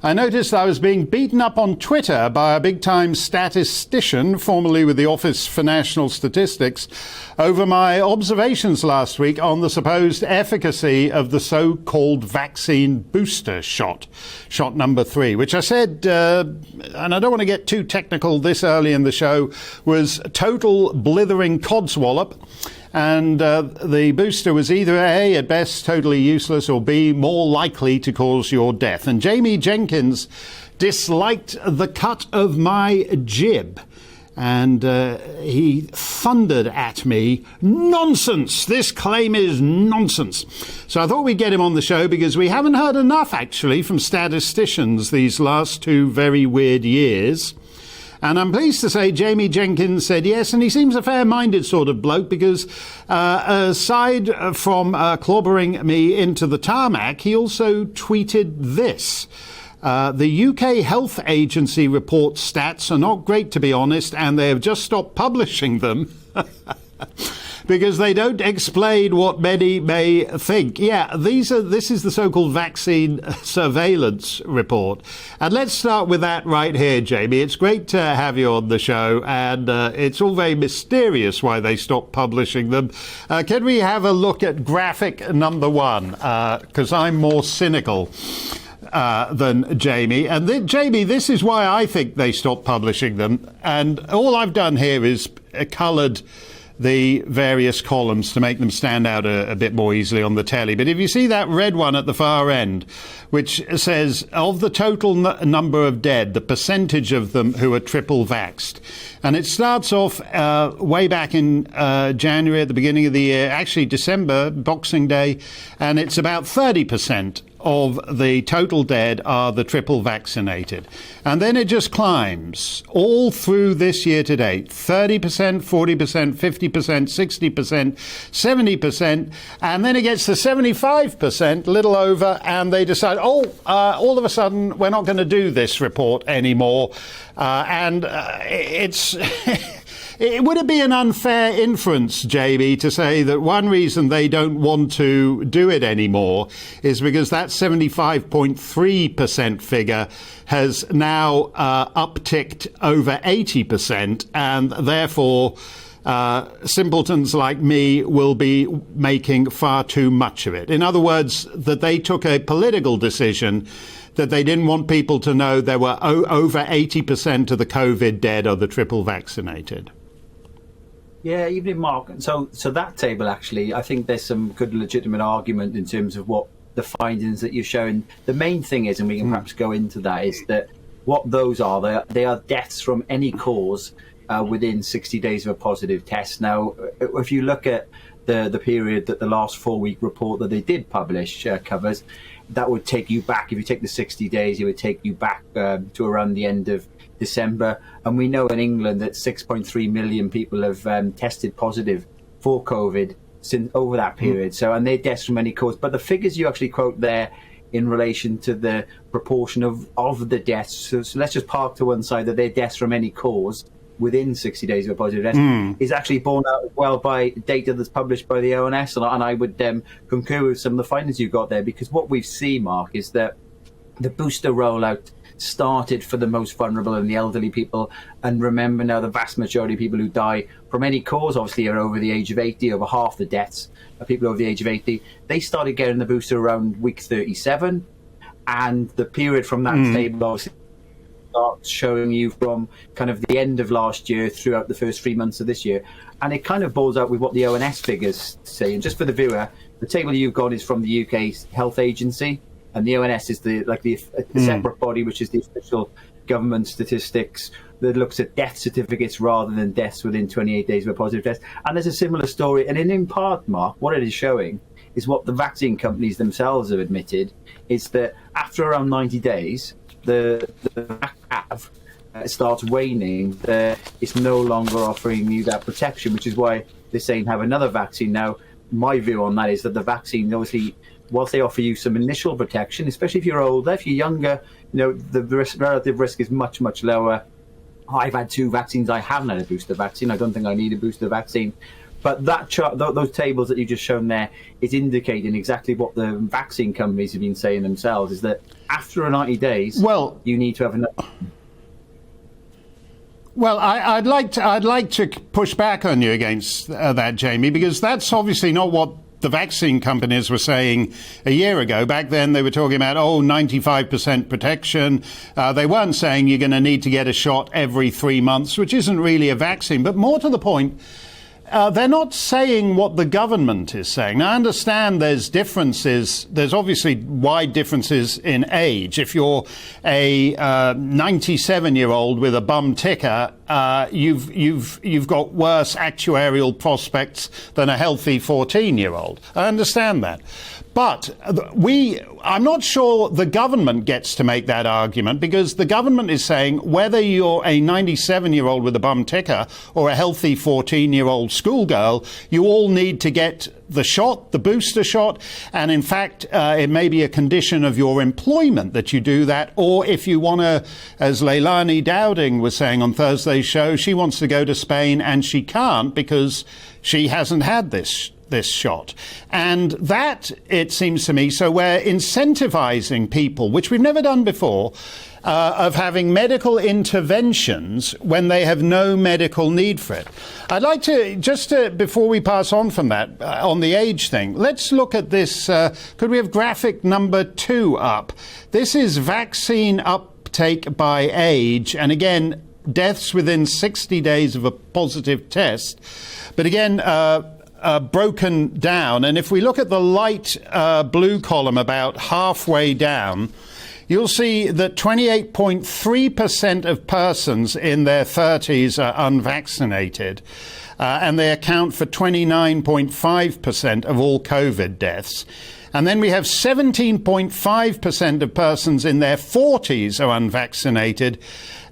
I noticed I was being beaten up on Twitter by a big-time statistician, formerly with the Office for National Statistics, over my observations last week on the supposed efficacy of the so-called vaccine booster shot number 3, which I said, and I don't want to get too technical this early in the show, was total blithering codswallop. And the booster was either A, at best totally useless, or B, more likely to cause your death. And Jamie Jenkins disliked the cut of my jib. And he thundered at me, "Nonsense! This claim is nonsense." So I thought we'd get him on the show because we haven't heard enough, actually, from statisticians these last 2 very weird years. And I'm pleased to say Jamie Jenkins said yes, and he seems a fair-minded sort of bloke because aside from clobbering me into the tarmac, he also tweeted this. The UK Health Agency report stats are not great, to be honest, and they have just stopped publishing them because they don't explain what many may think. Yeah, this is the so-called vaccine surveillance report. And let's start with that right here, Jamie. It's great to have you on the show, and it's all very mysterious why they stopped publishing them. Can we have a look at graphic number 1? Because I'm more cynical than Jamie. And Jamie, this is why I think they stopped publishing them. And all I've done here is coloured the various columns to make them stand out a bit more easily on the telly. But if you see that red one at the far end, which says, of the total number of dead, the percentage of them who are triple vaxxed. And it starts off way back in January, at the beginning of the year, actually December, Boxing Day, and it's about 30% of the total dead are the triple vaccinated. And then it just climbs all through this year to date. 30%, 40%, 50%, 60%, 70%. And then it gets to 75%, little over, and they decide, all of a sudden, we're not going to do this report anymore. Would it be an unfair inference, JB, to say that one reason they don't want to do it anymore is because that 75.3% figure has now upticked over 80%, and therefore simpletons like me will be making far too much of it? In other words, that they took a political decision that they didn't want people to know there were over 80% of the COVID dead are the triple vaccinated. Yeah, evening, Mark. So that table, actually, I think there's some good legitimate argument in terms of what the findings that you're showing. The main thing is, and we can perhaps go into that, is that what those are, they are deaths from any cause within 60 days of a positive test. Now, if you look at the period that the last 4-week report that they did publish covers, that would take you back, if you take the 60 days, it would take you back to around the end of December. And we know in England that 6.3 million people have tested positive for COVID since over that period. So, and they're deaths from any cause. But the figures you actually quote there in relation to the proportion of the deaths, so let's just park to one side that they're deaths from any cause within 60 days of a positive test, is actually borne out well by data that's published by the ONS. And I would concur with some of the findings you got there, because what we've seen, Mark, is that the booster rollout started for the most vulnerable and the elderly people. And remember now, the vast majority of people who die from any cause obviously are over the age of 80. Over half the deaths are people over the age of 80. They started getting the booster around week 37. And the period from that table obviously starts showing you from kind of the end of last year throughout the first 3 months of this year. And it kind of balls out with what the ONS figures say. And just for the viewer, the table you've got is from the UK Health Agency. And the ONS is the separate body, which is the official government statistics that looks at death certificates rather than deaths within 28 days of a positive test. And there's a similar story. And in part, Mark, what it is showing is what the vaccine companies themselves have admitted, is that after around 90 days, the vaccine starts waning. It's no longer offering you that protection, which is why they're saying have another vaccine. Now, my view on that is that the vaccine, obviously, whilst they offer you some initial protection, especially if you're older, if you're younger, the relative risk is much, much lower. I've had 2 vaccines. I haven't had a booster vaccine. I don't think I need a booster vaccine. But that chart, those tables that you just shown there, is indicating exactly what the vaccine companies have been saying themselves: is that after 90 days, you need to have enough. Well, I'd like to push back on you against that, Jamie, because that's obviously not what the vaccine companies were saying a year ago. Back then, they were talking about 95% protection. They weren't saying you're going to need to get a shot every 3 months, which isn't really a vaccine. But more to the point, they're not saying what the government is saying. Now, I understand there's differences. There's obviously wide differences in age. If you're a 97-year-old with a bum ticker, you've got worse actuarial prospects than a healthy 14-year-old. I understand that. But I'm not sure the government gets to make that argument, because the government is saying whether you're a 97-year-old with a bum ticker or a healthy 14-year-old schoolgirl, you all need to get the shot, the booster shot. And in fact, it may be a condition of your employment that you do that. Or if you want to, as Leilani Dowding was saying on Thursday's show, she wants to go to Spain and she can't because she hasn't had this shot. And that, it seems to me, so we're incentivizing people, which we've never done before, of having medical interventions when they have no medical need for it. I'd like to, before we pass on from that, on the age thing, let's look at this. Could we have graphic number 2 up? This is vaccine uptake by age. And again, deaths within 60 days of a positive test. But again, broken down. And if we look at the light blue column about halfway down, you'll see that 28.3% of persons in their 30s are unvaccinated, and they account for 29.5% of all COVID deaths. And then we have 17.5% of persons in their 40s are unvaccinated,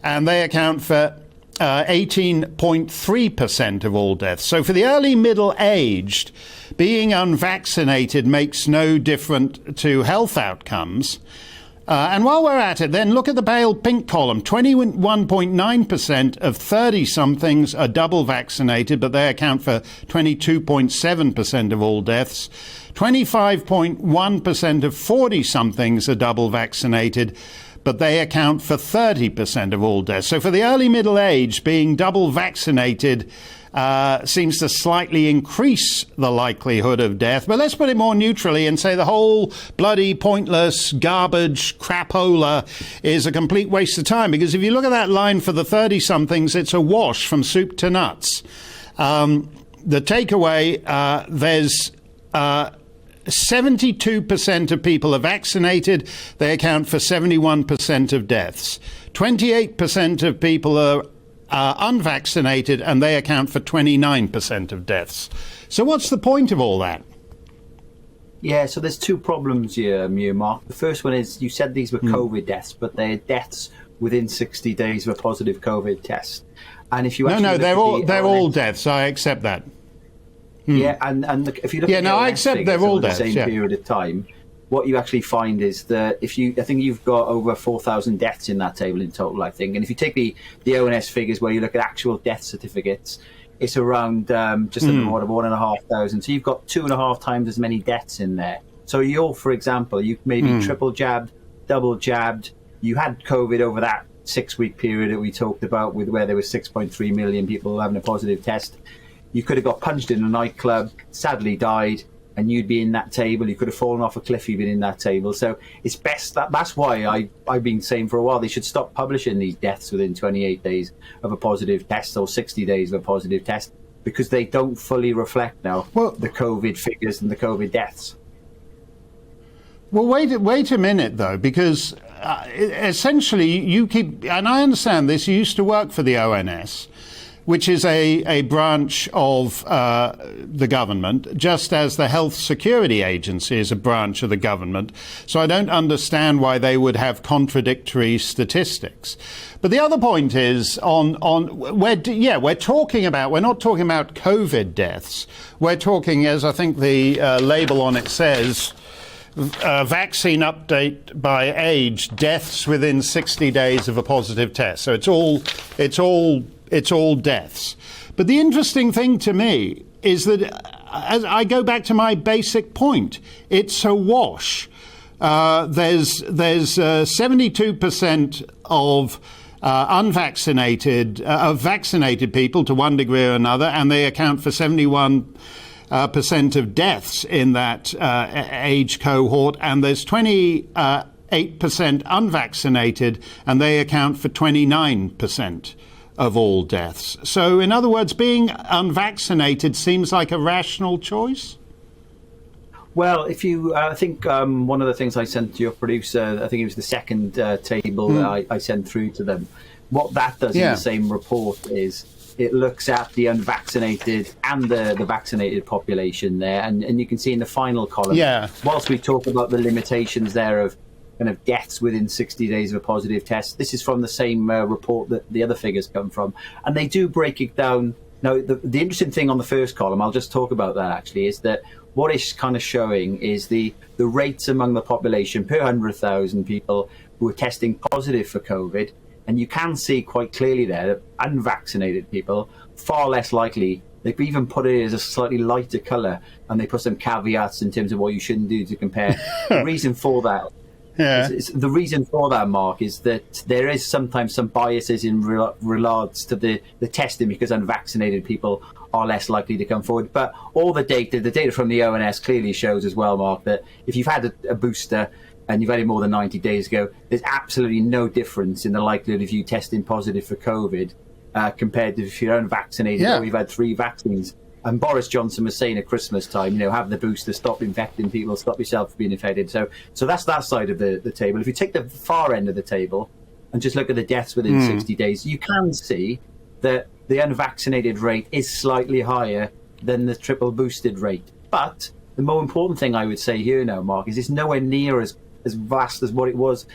and they account for 18.3% of all deaths. So for the early middle-aged, being unvaccinated makes no difference to health outcomes. And while we're at it, then look at the pale pink column. 21.9% of 30-somethings are double vaccinated, but they account for 22.7% of all deaths. 25.1% of 40-somethings are double vaccinated, but they account for 30% of all deaths. So for the early middle age, being double vaccinated seems to slightly increase the likelihood of death. But let's put it more neutrally and say the whole bloody pointless garbage crapola is a complete waste of time. Because if you look at that line for the 30-somethings, it's a wash from soup to nuts. The takeaway, there's 72% of people are vaccinated. They account for 71% of deaths. 28% of people are unvaccinated, and they account for 29% of deaths. So what's the point of all that? Yeah, so there's two problems here, Mark. The first one is you said these were COVID deaths, but they're deaths within 60 days of a positive COVID test. And if you they're all deaths. I accept that. Yeah, and if you look at I accept they're all the deaths, same period of time, what you actually find is that I think you've got over 4,000 deaths in that table in total, I think. And if you take the ONS figures where you look at actual death certificates, it's around just under 1,500. So you've got 2.5 times as many deaths in there. So for example, you've maybe triple jabbed, double jabbed. You had COVID over that 6-week period that we talked about, where there was 6.3 million people having a positive test. You could have got punched in a nightclub, sadly died, and you'd be in that table. You could have fallen off a cliff, you'd been in that table. So it's best that's why I've been saying for a while they should stop publishing these deaths within 28 days of a positive test or 60 days of a positive test, because they don't fully reflect now the COVID figures and the COVID deaths. Well, wait a minute, though, because essentially you keep, and I understand this, you used to work for the ONS, which is a branch of the government, just as the Health Security Agency is a branch of the government. So I don't understand why they would have contradictory statistics. But the other point is we're talking about, we're not talking about COVID deaths. We're talking, as I think the label on it says, vaccine update by age, deaths within 60 days of a positive test. So it's all deaths. But the interesting thing to me is that as I go back to my basic point, it's a wash. There's 72% of vaccinated people to one degree or another, and they account for 71% of deaths in that age cohort, and there's 28% unvaccinated, and they account for 29% of all deaths. So, in other words, being unvaccinated seems like a rational choice? Well, if you, I think one of the things I sent to your producer, I think it was the second table that I sent through to them. What that does in the same report is it looks at the unvaccinated and the vaccinated population there. And you can see in the final column, whilst we talk about the limitations there of kind of deaths within 60 days of a positive test, this is from the same report that the other figures come from. And they do break it down. Now, the interesting thing on the first column, I'll just talk about that actually, is that what it's kind of showing is the rates among the population per 100,000 people who are testing positive for COVID. And you can see quite clearly there that unvaccinated people, far less likely, they've even put it as a slightly lighter colour, and they put some caveats in terms of what you shouldn't do to compare. The reason for that, Mark, is that there is sometimes some biases in regards to the testing, because unvaccinated people are less likely to come forward. But all the data from the ONS clearly shows as well, Mark, that if you've had a booster and you've had it more than 90 days ago, there's absolutely no difference in the likelihood of you testing positive for COVID compared to if you're unvaccinated or you've had 3 vaccines. And Boris Johnson was saying at Christmas time, have the booster, stop infecting people, stop yourself from being infected. So that's that side of the table. If you take the far end of the table and just look at the deaths within 60 days, you can see that the unvaccinated rate is slightly higher than the triple boosted rate. But the more important thing I would say here now, Mark, is it's nowhere near as vast as what it was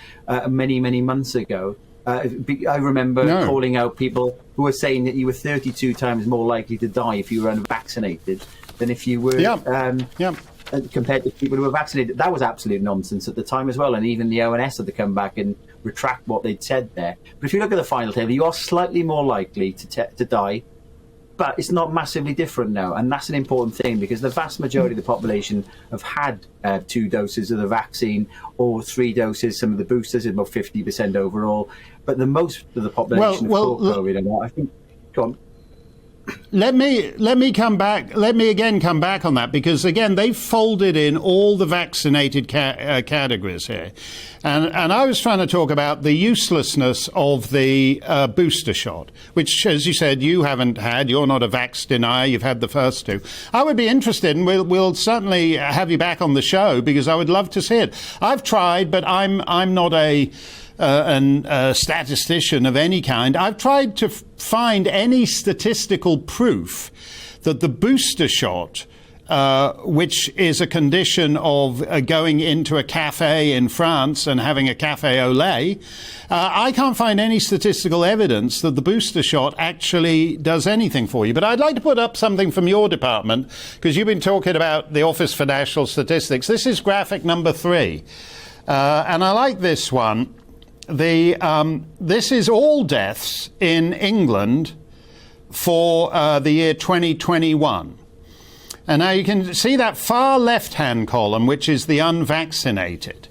many, many months ago. I remember calling out people who were saying that you were 32 times more likely to die if you were unvaccinated than if you were compared to people who were vaccinated. That was absolute nonsense at the time as well, and even the ONS had to come back and retract what they'd said there. But if you look at the final table, you are slightly more likely to die, but it's not massively different now, and that's an important thing, because the vast majority of the population have had 2 doses of the vaccine or 3 doses, some of the boosters, about 50% overall, but the most of the population have caught COVID. And I think, go on. Let me come back. Let me again come back on that, because again they've folded in all the vaccinated categories here, and I was trying to talk about the uselessness of the booster shot, which, as you said, you haven't had. You're not a vax denier. You've had the first 2. I would be interested, and we'll certainly have you back on the show, because I would love to see it. I've tried, but I'm not a statistician of any kind. I've tried to find any statistical proof that the booster shot, which is a condition of going into a cafe in France and having a cafe au lait, I can't find any statistical evidence that the booster shot actually does anything for you. But I'd like to put up something from your department, because you've been talking about the Office for National Statistics. This is graphic number 3, and I like this one. This is all deaths in England for the year 2021. And now you can see that far left-hand column, which is the unvaccinated.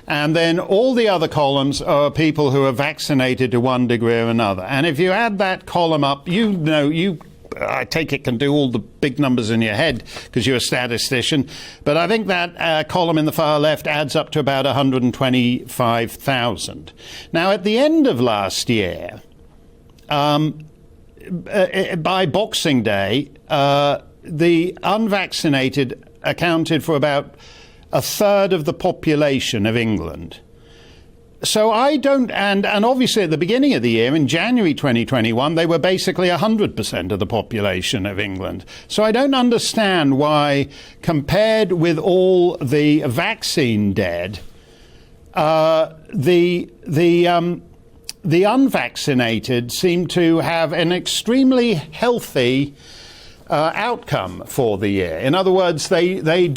And then all the other columns are people who are vaccinated to one degree or another. And if you add that column up, I take it, can do all the big numbers in your head because you're a statistician. But I think that column in the far left adds up to about 125,000. Now, at the end of last year, by Boxing Day, the unvaccinated accounted for about a third of the population of England. So I don't, and obviously at the beginning of the year, in January 2021, they were basically 100% of the population of England. So I don't understand why, compared with all the vaccine dead, the unvaccinated seem to have an extremely healthy outcome for the year. In other words, they seem to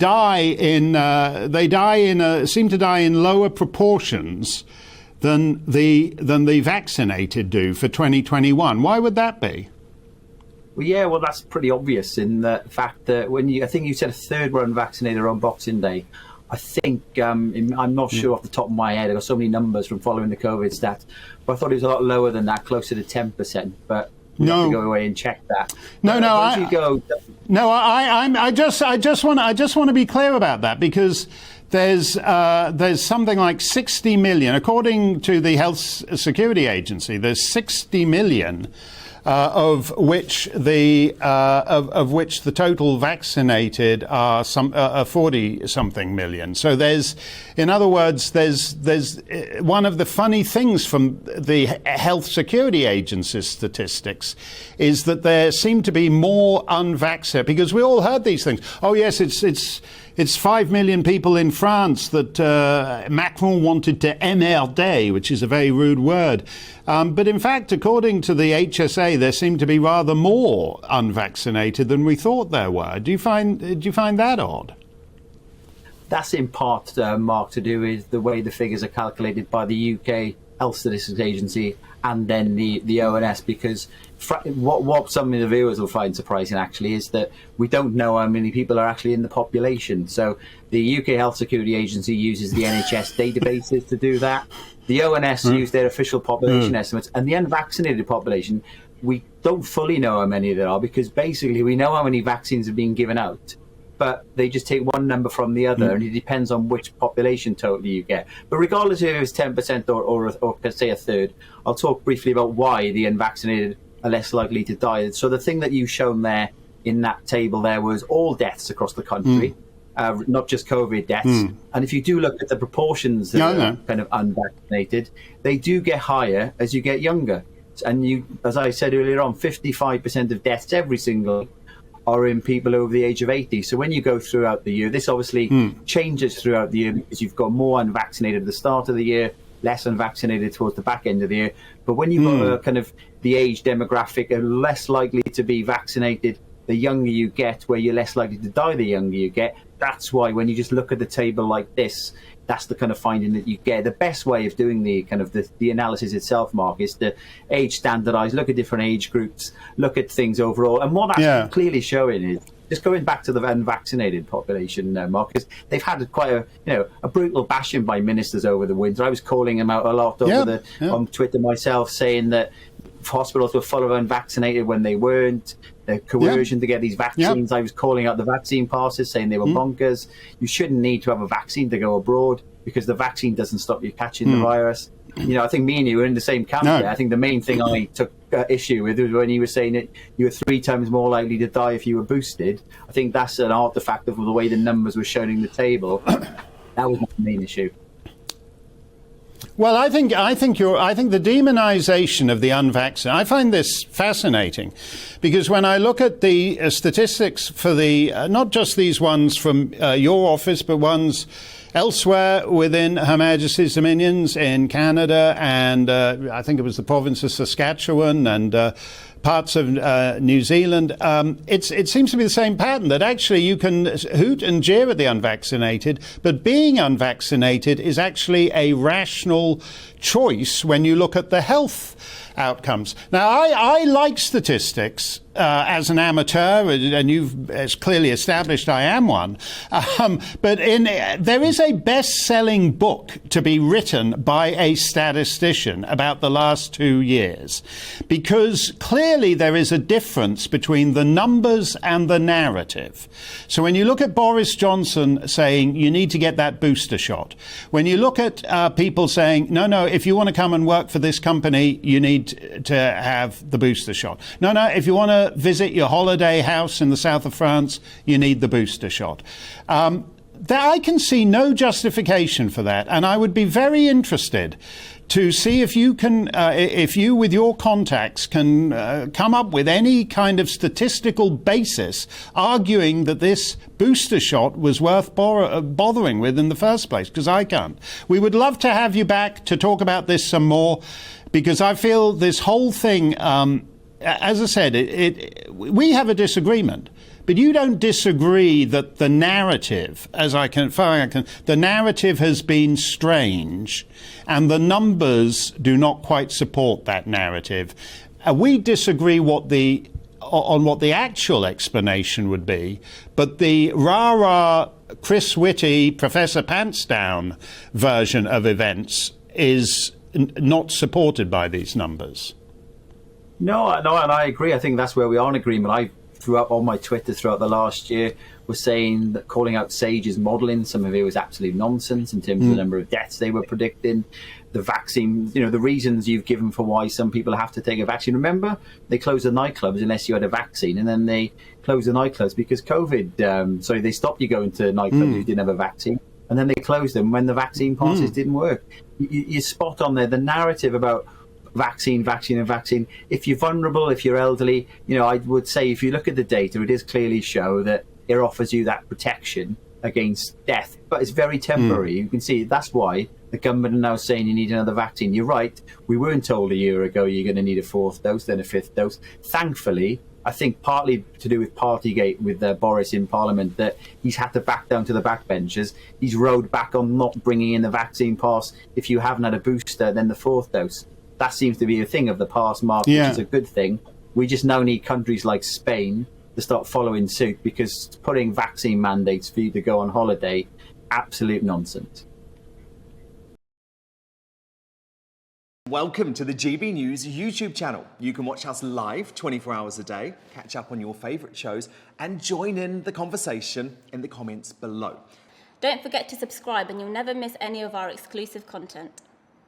die in lower proportions than the vaccinated do for 2021. Why would that be? Well, yeah, well, that's pretty obvious in the fact that I think you said a third were unvaccinated on Boxing Day. I think, I'm not sure off the top of my head, I've got so many numbers from following the COVID stats, but I thought it was a lot lower than that, closer to 10%, but we have to go away and check that. I just want to be clear about that, because there's something like 60 million, according to the Health Security Agency, there's 60 million of which the total vaccinated are 40 something million. So there's one of the funny things from the Health Security Agency's statistics is that there seem to be more unvaccinated, because we all heard these things. Oh yes, it's 5 million people in France that Macron wanted to emmerder, which is a very rude word. But in fact, according to the HSA, there seem to be rather more unvaccinated than we thought there were. Do you find that odd? That's in part, Mark, to do with the way the figures are calculated by the UK Health Statistics Agency and then the ONS, because what some of the viewers will find surprising actually is that we don't know how many people are actually in the population. So the UK Health Security Agency uses the NHS databases to do that. The ONS use their official population estimates, and the unvaccinated population, we don't fully know how many there are, because basically we know how many vaccines have been given out, but they just take one number from the other, and it depends on which population total you get. But regardless if it's 10% or say a third, I'll talk briefly about why the unvaccinated are less likely to die. So the thing that you've shown there in that table there was all deaths across the country, not just COVID deaths. And if you do look at the proportions that are kind of unvaccinated, they do get higher as you get younger. And you, as I said earlier on, 55% of deaths every single are in people over the age of 80. So when you go throughout the year, this obviously changes throughout the year, because you've got more unvaccinated at the start of the year, less unvaccinated towards the back end of the year. But when you've got a kind of the age demographic are less likely to be vaccinated the younger you get, where you're less likely to die the younger you get. That's why when you just look at the table like this, that's the kind of finding that you get. The best way of doing the kind of the analysis itself, Mark, is to age standardize, look at different age groups, look at things overall. And what that's clearly showing is, just going back to the unvaccinated population, Mark, because they've had quite a brutal bashing by ministers over the winter. I was calling them out a lot on Twitter myself, saying that hospitals were full of unvaccinated when they weren't. The coercion to get these vaccines. I was calling out the vaccine passes, saying they were bonkers. You shouldn't need to have a vaccine to go abroad, because the vaccine doesn't stop you catching the virus. I think me and you were in the same camp there. I think the main thing I took issue with was when you were saying that you were 3 times more likely to die if you were boosted. I think that's an artifact of the way the numbers were shown in the table. That was my main issue. Well, I think the demonization of the unvaccinated, I find this fascinating, because when I look at the statistics for the not just these ones from your office, but ones elsewhere within Her Majesty's Dominions in Canada, and I think it was the province of Saskatchewan and parts of New Zealand, it seems to be the same pattern, that actually you can hoot and jeer at the unvaccinated, but being unvaccinated is actually a rational choice when you look at the health outcomes. Now, I like statistics as an amateur, and you've as clearly established I am one. But there is a best-selling book to be written by a statistician about the last 2 years, because clearly there is a difference between the numbers and the narrative. So when you look at Boris Johnson saying you need to get that booster shot, when you look at people saying, no, if you want to come and work for this company, you need to have the booster shot. No, if you want to visit your holiday house in the south of France, you need the booster shot. I can see no justification for that, and I would be very interested to see if you can, if you with your contacts can come up with any kind of statistical basis arguing that this booster shot was worth bothering with in the first place, because I can't. We would love to have you back to talk about this some more, because I feel this whole thing, as I said, we have a disagreement. But you don't disagree that the narrative, the narrative has been strange, and the numbers do not quite support that narrative. We disagree what the on what the actual explanation would be, but the rah-rah Chris Whitty, Professor Pants Down version of events is not supported by these numbers. No, and I agree. I think that's where we are in agreement. I throughout on my Twitter throughout the last year was saying that calling out Sage's modelling, some of it was absolute nonsense in terms of the number of deaths they were predicting. The vaccine, the reasons you've given for why some people have to take a vaccine. Remember, they closed the nightclubs unless you had a vaccine, and then they closed the nightclubs because COVID. They stopped you going to nightclubs if you didn't have a vaccine, and then they closed them when the vaccine passes didn't work. You're spot on there. The narrative about vaccine. If you're vulnerable, if you're elderly, I would say if you look at the data, it does clearly show that it offers you that protection against death, but it's very temporary. You can see that's why the government are now saying you need another vaccine. You're right. We weren't told a year ago you're going to need a 4th dose, then a 5th dose. Thankfully, I think partly to do with Partygate with Boris in Parliament, that he's had to back down to the backbenchers. He's rowed back on not bringing in the vaccine pass. If you haven't had a booster, then the 4th dose. That seems to be a thing of the past, Mark, which is a good thing. We just now need countries like Spain to start following suit, because putting vaccine mandates for you to go on holiday, absolute nonsense. Welcome to the GB News YouTube channel. You can watch us live 24 hours a day, catch up on your favourite shows, and join in the conversation in the comments below. Don't forget to subscribe and you'll never miss any of our exclusive content.